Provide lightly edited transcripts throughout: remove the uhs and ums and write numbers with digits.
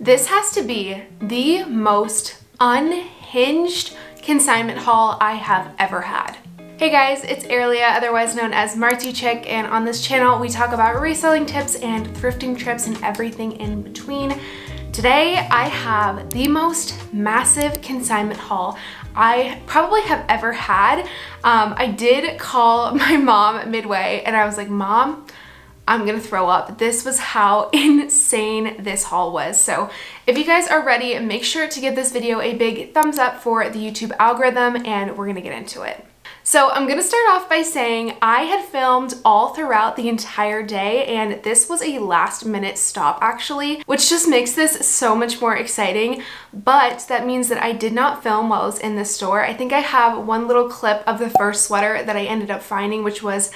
This has to be the most unhinged consignment haul I have ever had. Hey guys, it's Arilia, otherwise known as martziechic, and on this channel we talk about reselling tips and thrifting trips and everything in between. Today I have the most massive consignment haul I probably have ever had. I did call my mom midway and I was like, Mom, I'm gonna throw up. This was how insane this haul was. So if you guys are ready, make sure to give this video a big thumbs up for the YouTube algorithm, and we're gonna get into it. So I'm gonna start off by saying I had filmed all throughout the entire day, and this was a last minute stop actually, which just makes this so much more exciting. But that means that I did not film while I was in the store. I think I have one little clip of the first sweater that I ended up finding, which was,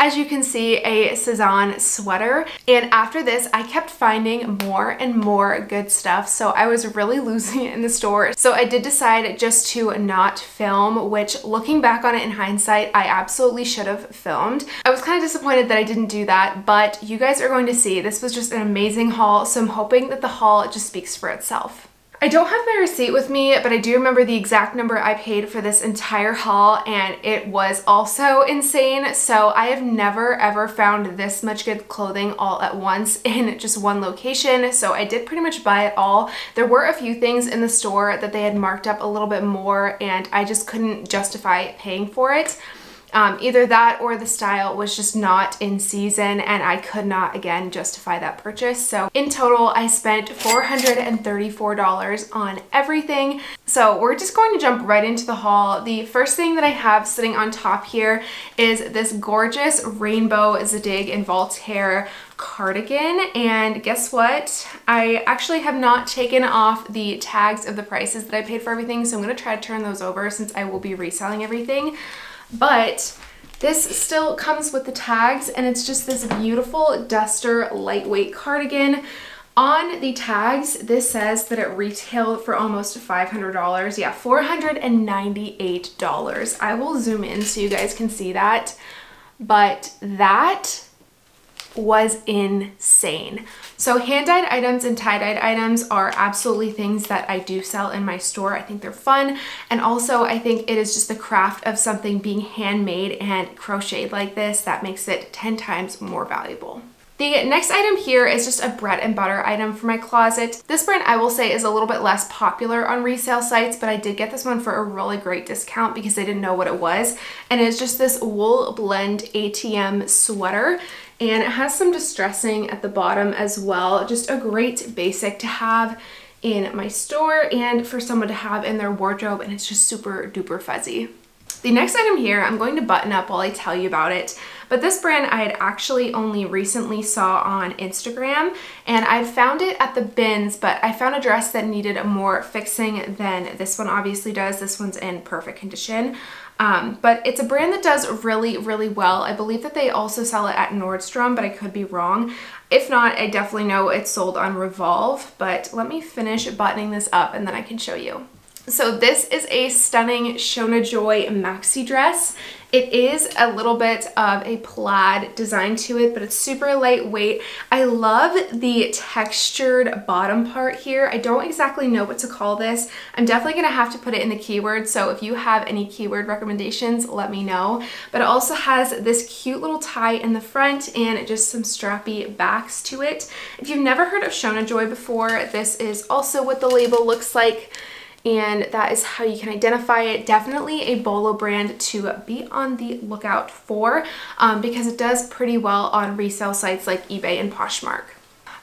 as you can see, a Cezanne sweater. And after this, I kept finding more and more good stuff. So I was really losing it in the store. So I did decide just to not film, which looking back on it in hindsight, I absolutely should have filmed. I was kind of disappointed that I didn't do that, but you guys are going to see this was just an amazing haul. So I'm hoping that the haul just speaks for itself. I don't have my receipt with me, but I do remember the exact number I paid for this entire haul, and it was also insane. So I have never ever found this much good clothing all at once in just one location. So I did pretty much buy it all. There were a few things in the store that they had marked up a little bit more, and I just couldn't justify paying for it. Either that or the style was just not in season, and I could not, again, justify that purchase. So in total, I spent $434 on everything. So we're just going to jump right into the haul. The first thing that I have sitting on top here is this gorgeous rainbow Zadig and Voltaire cardigan, and guess what? I actually have not taken off the tags of the prices that I paid for everything, so I'm going to try to turn those over since I will be reselling everything. But this still comes with the tags, and it's just this beautiful duster lightweight cardigan. On the tags, this says that it retailed for almost $500. Yeah, $498. I will zoom in so you guys can see that, but that was insane. So hand-dyed items and tie-dyed items are absolutely things that I do sell in my store. I think they're fun, and also I think it is just the craft of something being handmade and crocheted like this that makes it 10 times more valuable. The next item here is just a bread and butter item for my closet. This brand, I will say, is a little bit less popular on resale sites, but I did get this one for a really great discount because I didn't know what it was. And it's just this wool blend ATM sweater, and it has some distressing at the bottom as well. Just a great basic to have in my store and for someone to have in their wardrobe, and it's just super duper fuzzy. The next item here, I'm going to button up while I tell you about it, but this brand I had actually only recently saw on Instagram, and I'd found it at the bins, but I found a dress that needed more fixing than this one obviously does. This one's in perfect condition. But it's a brand that does really, really well. I believe that they also sell it at Nordstrom, but I could be wrong. If not, I definitely know it's sold on Revolve, but let me finish buttoning this up and then I can show you. So this is a stunning Shona Joy maxi dress. It is a little bit of a plaid design to it, but it's super lightweight. I love the textured bottom part here. I don't exactly know what to call this. I'm definitely gonna have to put it in the keywords, so if you have any keyword recommendations, let me know. But it also has this cute little tie in the front and just some strappy backs to it. If you've never heard of Shona Joy before, this is also what the label looks like, and that is how you can identify it. Definitely a Bolo brand to be on the lookout for, because it does pretty well on resale sites like eBay and Poshmark.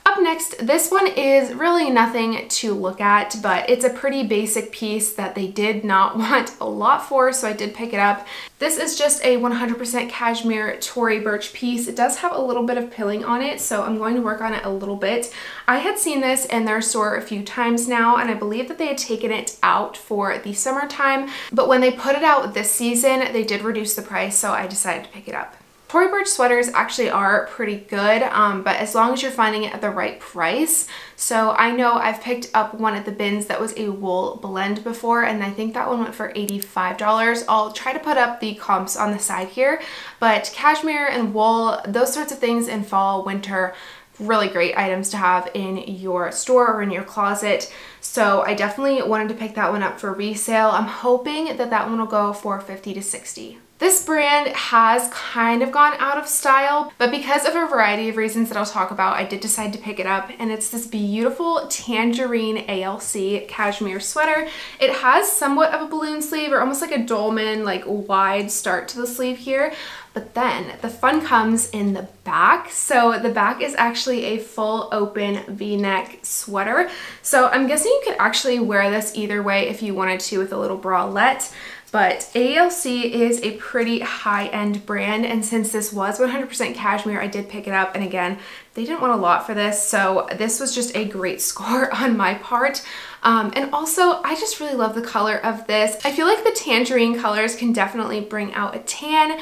Up next, this one is really nothing to look at, but it's a pretty basic piece that they did not want a lot for, so I did pick it up. This is just a 100% cashmere Tory Burch piece. It does have a little bit of pilling on it, so I'm going to work on it a little bit. I had seen this in their store a few times now, and I believe that they had taken it out for the summertime, but when they put it out this season, they did reduce the price, so I decided to pick it up. Tory Burch sweaters actually are pretty good, but as long as you're finding it at the right price. So I know I've picked up one at the bins that was a wool blend before, and I think that one went for $85. I'll try to put up the comps on the side here, but cashmere and wool, those sorts of things in fall, winter, really great items to have in your store or in your closet. So I definitely wanted to pick that one up for resale. I'm hoping that that one will go for $50 to $60. This brand has kind of gone out of style, but because of a variety of reasons that I'll talk about, I did decide to pick it up, and it's this beautiful Tangerine ALC cashmere sweater. It has somewhat of a balloon sleeve, or almost like a dolman, like wide start to the sleeve here, but then the fun comes in the back. So the back is actually a full open V-neck sweater. So I'm guessing you could actually wear this either way if you wanted to with a little bralette. But ALC is a pretty high-end brand, and since this was 100% cashmere, I did pick it up. And again, they didn't want a lot for this, so this was just a great score on my part. And also, I just really love the color of this. I feel like the tangerine colors can definitely bring out a tan,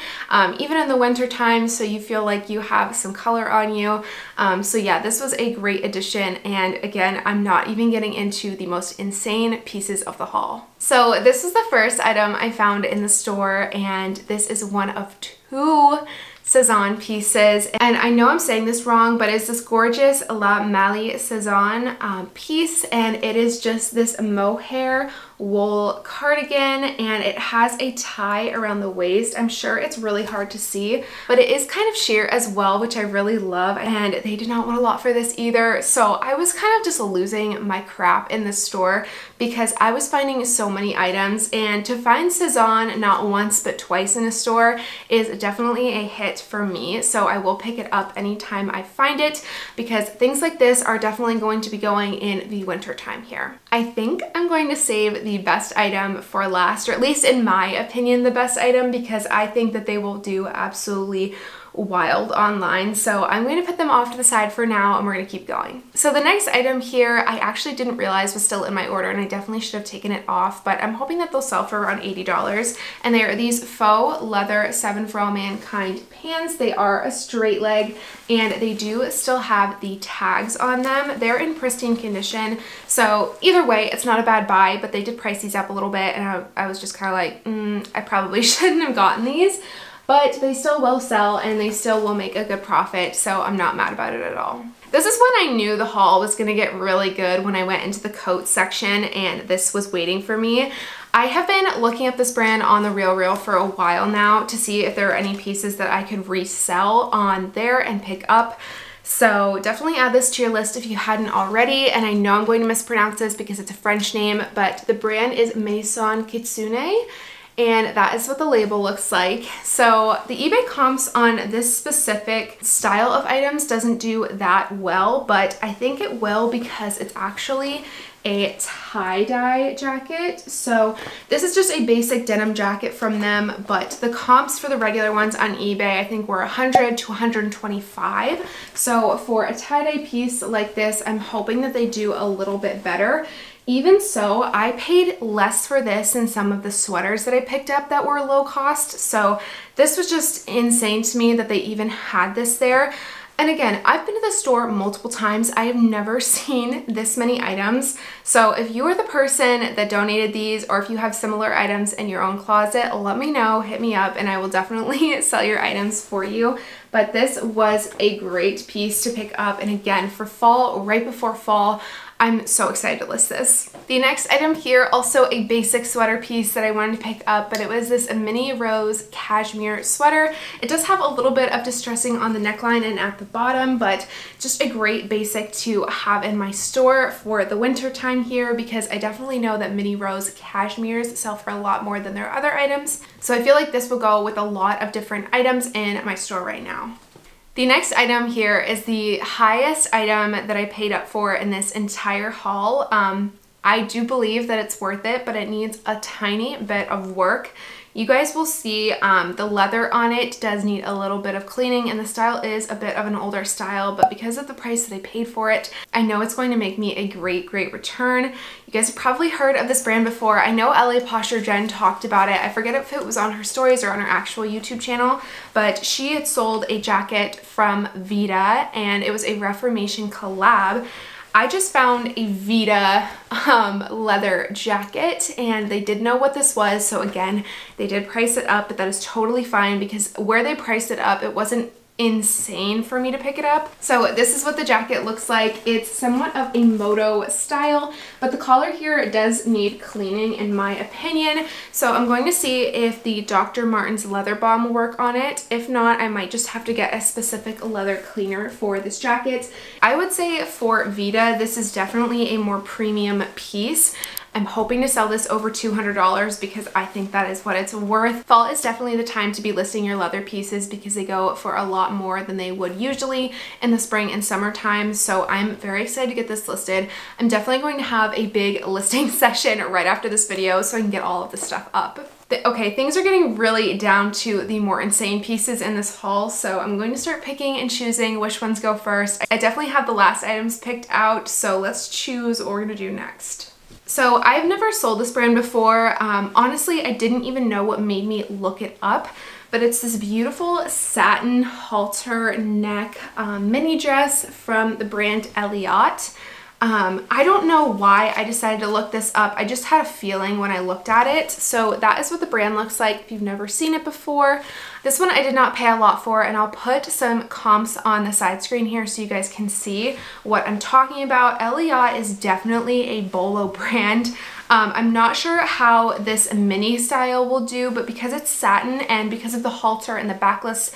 even in the winter time, so you feel like you have some color on you. So yeah, this was a great addition, and again, I'm not even getting into the most insane pieces of the haul. So this was the first item I found in the store, and this is one of two Cezanne pieces, and I know I'm saying this wrong, but it's this gorgeous La Mali Cezanne piece, and it is just this mohair wool cardigan, and it has a tie around the waist. I'm sure it's really hard to see, but it is kind of sheer as well, which I really love, and they did not want a lot for this either. So I was kind of just losing my crap in the store because I was finding so many items, and to find Cezanne not once but twice in a store is definitely a hit for me. So I will pick it up anytime I find it, because things like this are definitely going to be going in the winter time here. I think I'm going to save the best item for last, or at least in my opinion the best item, because I think that they will do absolutely wild online. So I'm going to put them off to the side for now, and we're going to keep going. So the next item here, I actually didn't realize was still in my order, and I definitely should have taken it off, but I'm hoping that they'll sell for around $80. And they are these faux leather 7 for All Mankind pants. They are a straight leg, and they do still have the tags on them. They're in pristine condition, so either way, it's not a bad buy, but they did price these up a little bit, and I was just kind of like, I probably shouldn't have gotten these. But they still will sell, and they still will make a good profit, so I'm not mad about it at all. This is when I knew the haul was gonna get really good, when I went into the coat section and this was waiting for me. I have been looking up this brand on the Real for a while now to see if there are any pieces that I could resell on there and pick up. So definitely add this to your list if you hadn't already, and I know I'm going to mispronounce this because it's a French name, but the brand is Maison Kitsune, and that is what the label looks like. So the eBay comps on this specific style of items doesn't do that well, but I think it will because it's actually a tie-dye jacket. So this is just a basic denim jacket from them, but the comps for the regular ones on eBay I think were 100 to 125. So for a tie-dye piece like this, I'm hoping that they do a little bit better. Even so, I paid less for this than some of the sweaters that I picked up that were low cost. So this was just insane to me that they even had this there. And again, I've been to the store multiple times. I have never seen this many items. So if you are the person that donated these, or if you have similar items in your own closet, let me know, hit me up, and I will definitely sell your items for you. But this was a great piece to pick up. And again, for fall, right before fall, I'm so excited to list this. The next item here, also a basic sweater piece that I wanted to pick up, but it was this mini rose cashmere sweater. It does have a little bit of distressing on the neckline and at the bottom, but just a great basic to have in my store for the winter time here, because I definitely know that mini rose cashmeres sell for a lot more than their other items. So I feel like this will go with a lot of different items in my store right now. The next item here is the highest item that I paid up for in this entire haul. I do believe that it's worth it, but it needs a tiny bit of work. You guys will see the leather on it does need a little bit of cleaning, and the style is a bit of an older style, but because of the price that I paid for it, I know it's going to make me a great return. You guys have probably heard of this brand before. I know LA Posture Jen talked about it. I forget if it was on her stories or on her actual YouTube channel, but she had sold a jacket from Vita, and it was a Reformation collab. I just found a Vita leather jacket, and they did know what this was, so again, they did price it up, but that is totally fine because where they priced it up, it wasn't insane for me to pick it up. So this is what the jacket looks like. It's somewhat of a moto style, but the collar here does need cleaning in my opinion. So I'm going to see if the Dr. Martens leather balm will work on it. If not, I might just have to get a specific leather cleaner for this jacket. I would say for Vita, this is definitely a more premium piece. I'm hoping to sell this over $200 because I think that is what it's worth. Fall is definitely the time to be listing your leather pieces because they go for a lot more than they would usually in the spring and summertime. So I'm very excited to get this listed. I'm definitely going to have a big listing session right after this video so I can get all of this stuff up. Okay, things are getting really down to the more insane pieces in this haul, so I'm going to start picking and choosing which ones go first. I definitely have the last items picked out, so let's choose what we're gonna do next. So I've never sold this brand before. Honestly, I didn't even know what made me look it up, but it's this beautiful satin halter neck mini dress from the brand Elliott. I don't know why I decided to look this up. I just had a feeling when I looked at it. So that is what the brand looks like if you've never seen it before. This one I did not pay a lot for, and I'll put some comps on the side screen here so you guys can see what I'm talking about. Elliott is definitely a bolo brand. I'm not sure how this mini style will do, but because it's satin and because of the halter and the backless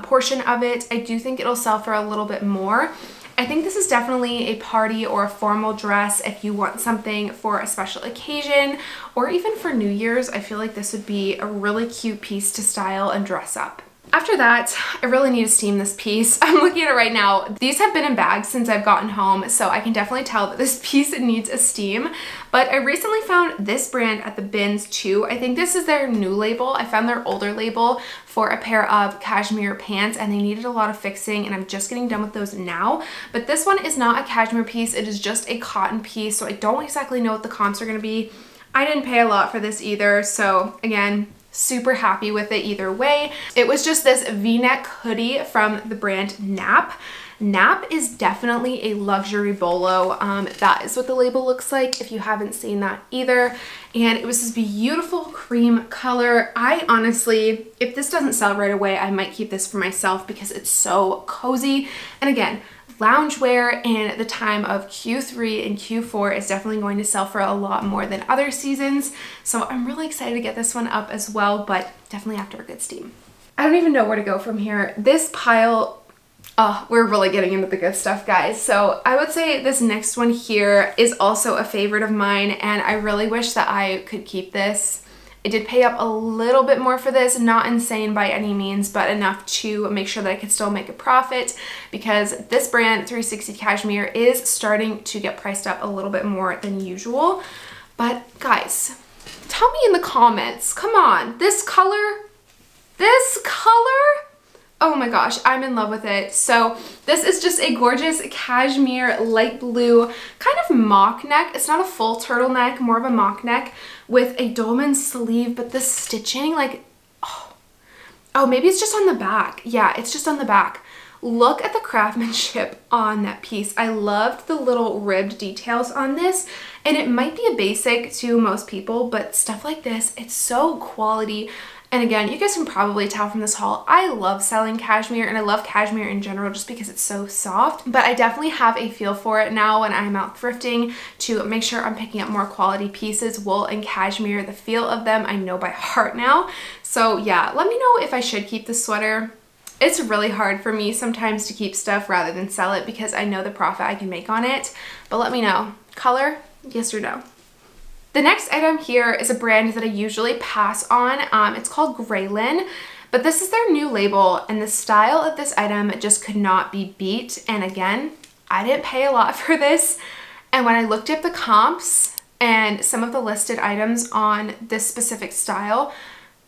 portion of it, I do think it'll sell for a little bit more. I think this is definitely a party or a formal dress if you want something for a special occasion or even for New Year's. I feel like this would be a really cute piece to style and dress up. After that, I really need to steam this piece. I'm looking at it right now. These have been in bags since I've gotten home, so I can definitely tell that this piece needs a steam. But I recently found this brand at the bins too. I think this is their new label. I found their older label for a pair of cashmere pants and they needed a lot of fixing, and I'm just getting done with those now. But this one is not a cashmere piece. It is just a cotton piece, so I don't exactly know what the comps are going to be. I didn't pay a lot for this either, so again, super happy with it either way. It was just this V-neck hoodie from the brand Nap. Nap is definitely a luxury bolo. That is what the label looks like if you haven't seen that either. And it was this beautiful cream color. I honestly, if this doesn't sell right away, I might keep this for myself because it's so cozy. And again, loungewear in the time of Q3 and Q4 is definitely going to sell for a lot more than other seasons. So I'm really excited to get this one up as well, but definitely after a good steam. I don't even know where to go from here. This pile, oh, we're really getting into the good stuff, guys. So I would say this next one here is also a favorite of mine, and I really wish that I could keep this. I did pay up a little bit more for this, not insane by any means, but enough to make sure that I could still make a profit because this brand, 360 Cashmere, is starting to get priced up a little bit more than usual. But guys, tell me in the comments, come on, this color, oh my gosh, I'm in love with it. So this is just a gorgeous cashmere light blue kind of mock neck. It's not a full turtleneck, more of a mock neck with a dolman sleeve, but the stitching, like, oh, maybe it's just on the back. Yeah, it's just on the back. Look at the craftsmanship on that piece. I loved the little ribbed details on this, and it might be a basic to most people, but stuff like this, it's so quality. And again, you guys can probably tell from this haul, I love selling cashmere, and I love cashmere in general just because it's so soft. But I definitely have a feel for it now when I'm out thrifting to make sure I'm picking up more quality pieces. Wool and cashmere, the feel of them, I know by heart now. So yeah, let me know if I should keep this sweater. It's really hard for me sometimes to keep stuff rather than sell it because I know the profit I can make on it. But let me know. Color, yes or no? The next item here is a brand that I usually pass on. It's called Graylin, but this is their new label, and the style of this item just could not be beat. And again, I didn't pay a lot for this. And when I looked up the comps and some of the listed items on this specific style,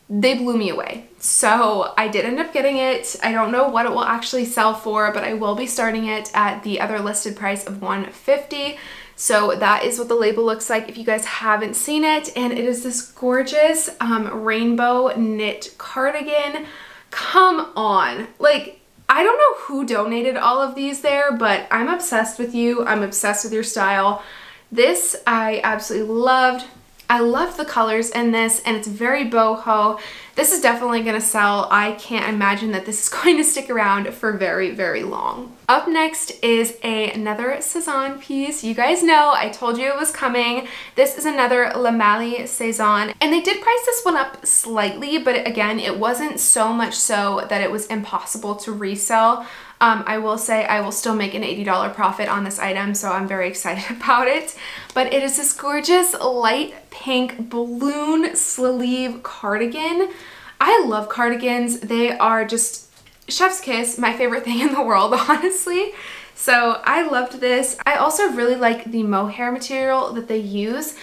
they blew me away. So I did end up getting it. I don't know what it will actually sell for, but I will be starting it at the other listed price of $150. So that is what the label looks like if you guys haven't seen it. And it is this gorgeous rainbow knit cardigan. Come on. Like, I don't know who donated all of these there, but I'm obsessed with you. I'm obsessed with your style. This I absolutely loved. I love the colors in this, and it's very boho. This is definitely gonna sell. I can't imagine that this is going to stick around for very, very long. Up next is another Cezanne piece. You guys know, I told you it was coming. This is another La Malle Cezanne, and they did price this one up slightly, but again, it wasn't so much so that it was impossible to resell. I will say I will still make an $80 profit on this item, so I'm very excited about it. But it is this gorgeous light pink balloon sleeve cardigan. I love cardigans. They are just chef's kiss, my favorite thing in the world, honestly. So I loved this. I also really like the mohair material that they use.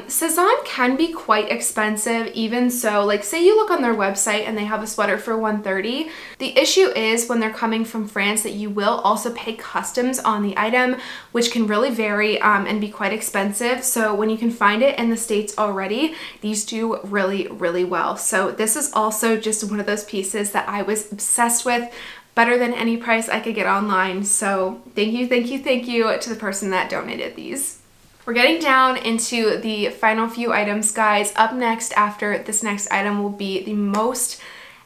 Cezanne can be quite expensive, even so, like say you look on their website and they have a sweater for $130. The issue is when they're coming from France that you will also pay customs on the item, which can really vary and be quite expensive. So when you can find it in the States already, these do really, really well. So this is also just one of those pieces that I was obsessed with. Better than any price I could get online. So thank you, thank you, thank you to the person that donated these. We're getting down into the final few items, guys. Up next after this next item will be the most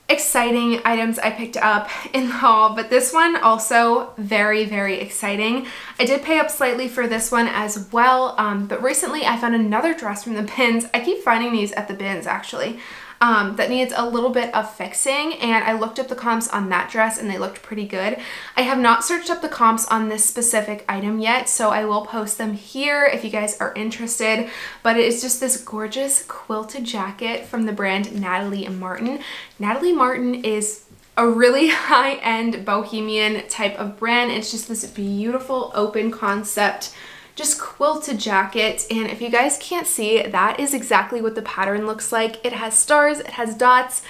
exciting items I picked up in the haul, but this one also very, very exciting. I did pay up slightly for this one as well, but recently I found another dress from the bins. I keep finding these at the bins actually. That needs a little bit of fixing, and I looked up the comps on that dress and they looked pretty good. I have not searched up the comps on this specific item yet, so I will post them here if you guys are interested, but it is just this gorgeous quilted jacket from the brand Natalie Martin. Natalie Martin is a really high-end bohemian type of brand. It's just this beautiful open concept, just quilted jacket, and if you guys can't see, that is exactly what the pattern looks like. It has stars, it has dots.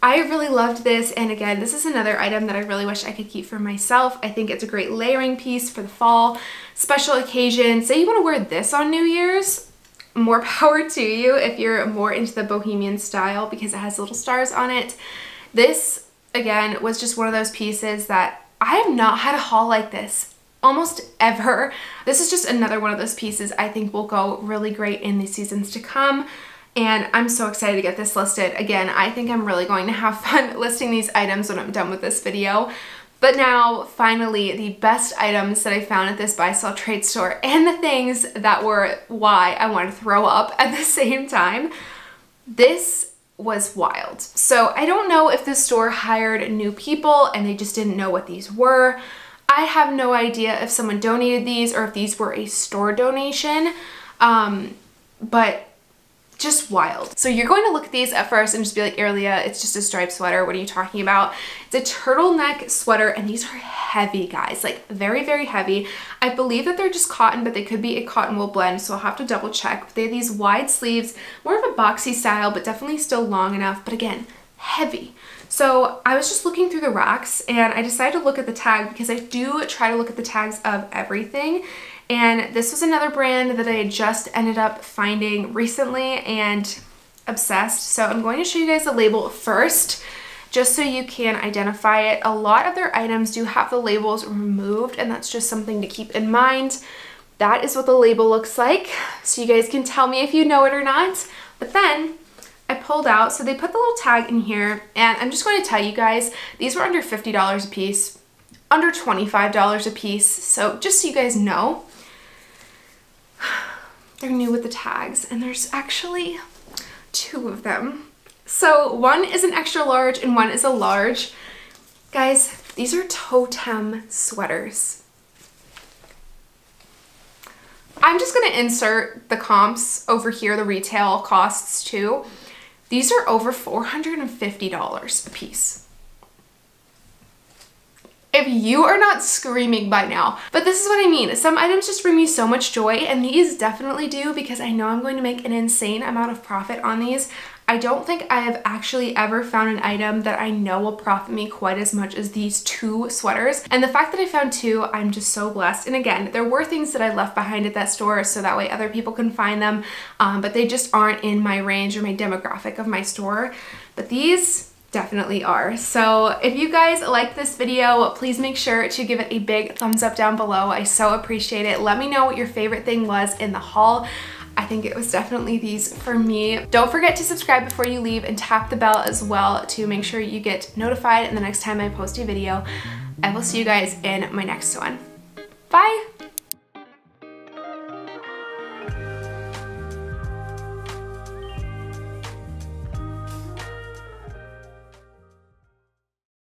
I really loved this, and again, this is another item that I really wish I could keep for myself. I think it's a great layering piece for the fall, special occasion. Say you want to wear this on New Year's, more power to you if you're more into the bohemian style because it has little stars on it. This, again, was just one of those pieces that I have not had a haul like this almost ever. This is just another one of those pieces I think will go really great in the seasons to come, and I'm so excited to get this listed. Again, I think I'm really going to have fun listing these items when I'm done with this video. But now, finally, the best items that I found at this buy-sell trade store, and the things that were why I wanted to throw up at the same time. This was wild. So I don't know if the store hired new people and they just didn't know what these were. I have no idea if someone donated these or if these were a store donation, but just wild. So you're going to look at these at first and just be like, Erlia, it's just a striped sweater. What are you talking about? It's a turtleneck sweater, and these are heavy, guys, like very, very heavy. I believe that they're just cotton, but they could be a cotton wool blend, so I'll have to double check. They have these wide sleeves, more of a boxy style, but definitely still long enough, but again, heavy. So I was just looking through the racks and I decided to look at the tag because I do try to look at the tags of everything. And this was another brand that I had just ended up finding recently and obsessed. So I'm going to show you guys the label first, just so you can identify it. A lot of their items do have the labels removed, and that's just something to keep in mind. That is what the label looks like. So you guys can tell me if you know it or not. But then I pulled out, so they put the little tag in here, and I'm just going to tell you guys, these were under $50 a piece, under $25 a piece, so just so you guys know, they're new with the tags, and there's actually two of them. So one is an extra large and one is a large. Guys, these are totem sweaters. I'm just going to insert the comps over here, the retail costs too. These are over $450 a piece. If you are not screaming by now, but this is what I mean. Some items just bring me so much joy, and these definitely do, because I know I'm going to make an insane amount of profit on these. I don't think I have actually ever found an item that I know will profit me quite as much as these two sweaters. And the fact that I found two, I'm just so blessed. And again, there were things that I left behind at that store so that way other people can find them, but they just aren't in my range or my demographic of my store. But these definitely are. So if you guys like this video, please make sure to give it a big thumbs up down below. I so appreciate it. Let me know what your favorite thing was in the haul. I think it was definitely these for me. Don't forget to subscribe before you leave and tap the bell as well to make sure you get notified and the next time I post a video. I will see you guys in my next one. Bye!